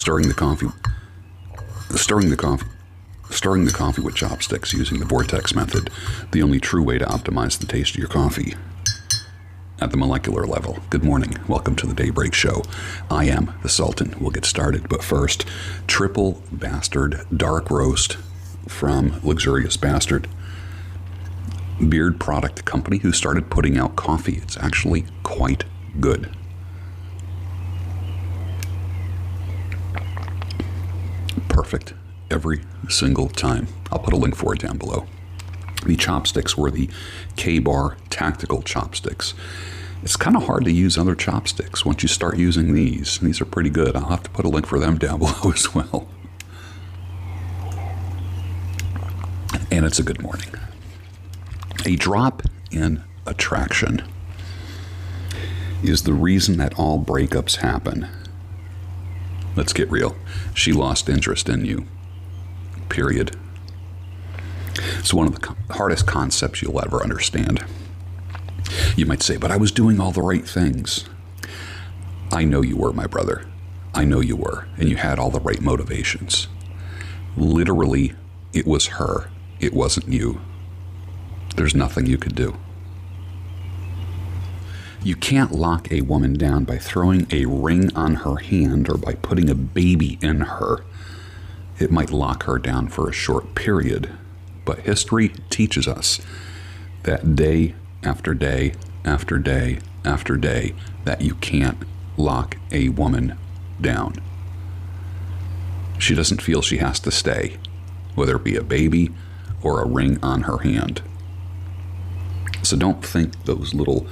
Stirring the coffee. Stirring the coffee. Stirring the coffee with chopsticks using the vortex method, the only true way to optimize the taste of your coffee at the molecular level. Good morning. Welcome to the Daybreak Show. I am the Sultan. We'll get started, but first, Triple Bastard Dark Roast from Luxurious Bastard, beard product company who started putting out coffee. It's actually quite good. Perfect every single time. I'll put a link for it down below. The chopsticks were the K-Bar Tactical Chopsticks. It's kind of hard to use other chopsticks once you start using these. These are pretty good. I'll have to put a link for them down below as well. And it's a good morning. A drop in attraction is the reason that all breakups happen. Let's get real. She lost interest in you. Period. It's one of the hardest concepts you'll ever understand. You might say, but I was doing all the right things. I know you were, my brother. I know you were. And you had all the right motivations. Literally, it was her. It wasn't you. There's nothing you could do. You can't lock a woman down by throwing a ring on her hand or by putting a baby in her. It might lock her down for a short period, but history teaches us that day after day after day after day that you can't lock a woman down. She doesn't feel she has to stay, whether it be a baby or a ring on her hand. So don't think those little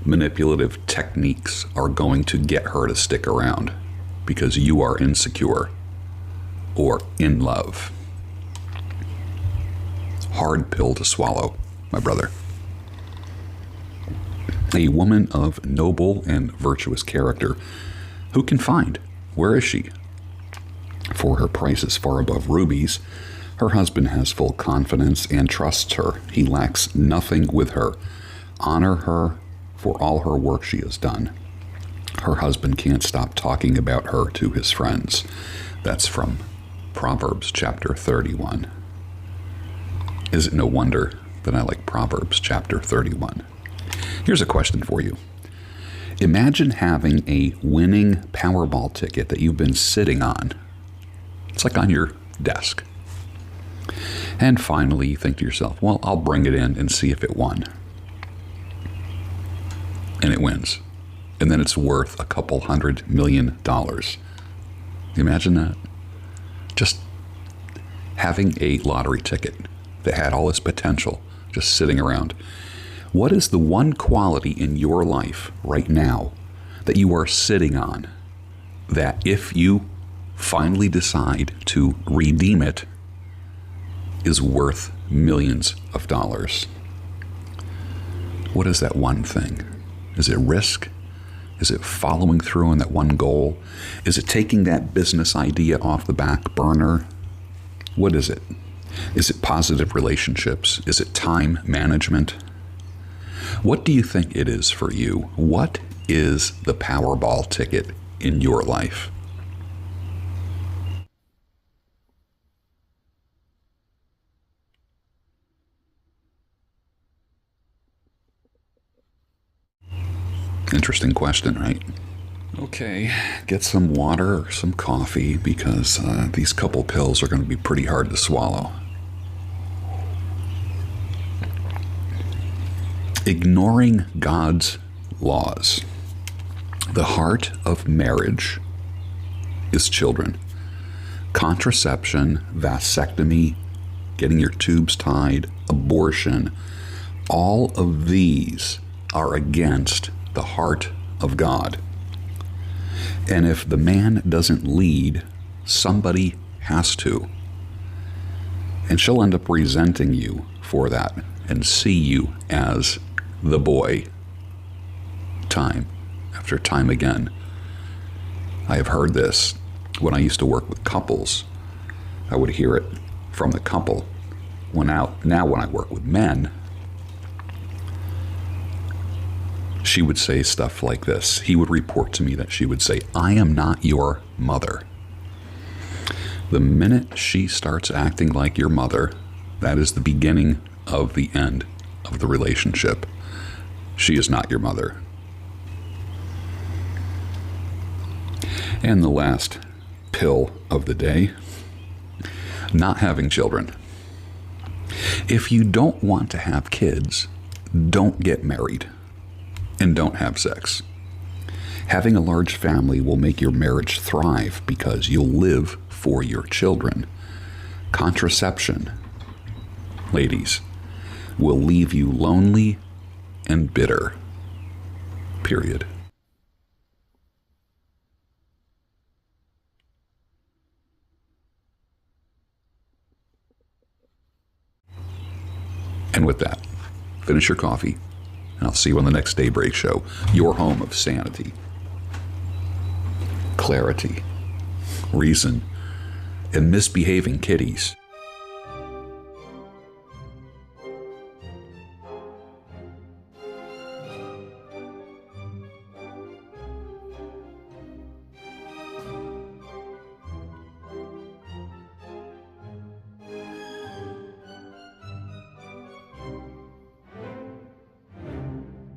manipulative techniques are going to get her to stick around because you are insecure or in love. Hard pill to swallow, my brother. A woman of noble and virtuous character who can find. Where is she? For her price is far above rubies. Her husband has full confidence and trusts her. He lacks nothing with her. Honor her for all her work she has done. Her husband can't stop talking about her to his friends. That's from Proverbs chapter 31. Is it no wonder that I like Proverbs chapter 31? Here's a question for you. Imagine having a winning Powerball ticket that you've been sitting on. It's like on your desk. And finally you think to yourself, well, I'll bring it in and see if it won. And it wins. And then it's worth a couple $100 million. Imagine that. Just having a lottery ticket that had all this potential just sitting around. What is the one quality in your life right now that you are sitting on that if you finally decide to redeem it is worth millions of dollars? What is that one thing? Is it risk? Is it following through on that one goal? Is it taking that business idea off the back burner? What is it? Is it positive relationships? Is it time management? What do you think it is for you? What is the Powerball ticket in your life? Interesting question, right? Okay, get some water or some coffee because these couple pills are going to be pretty hard to swallow. Ignoring God's laws. The heart of marriage is children. Contraception, vasectomy, getting your tubes tied, abortion, all of these are against the heart of God. And if the man doesn't lead, somebody has to. And she'll end up resenting you for that and see you as the boy time after time again. I have heard this when I used to work with couples. I would hear it from the couple. Now when I work with men, she would say stuff like this. He would report to me that she would say, I am not your mother. The minute she starts acting like your mother, that is the beginning of the end of the relationship. She is not your mother. And the last pill of the day, not having children. If you don't want to have kids, don't get married and don't have sex. Having a large family will make your marriage thrive because you'll live for your children. Contraception, ladies, will leave you lonely and bitter. Period. And with that, finish your coffee, and I'll see you on the next Daybreak Show, your home of sanity, clarity, reason, and misbehaving kitties.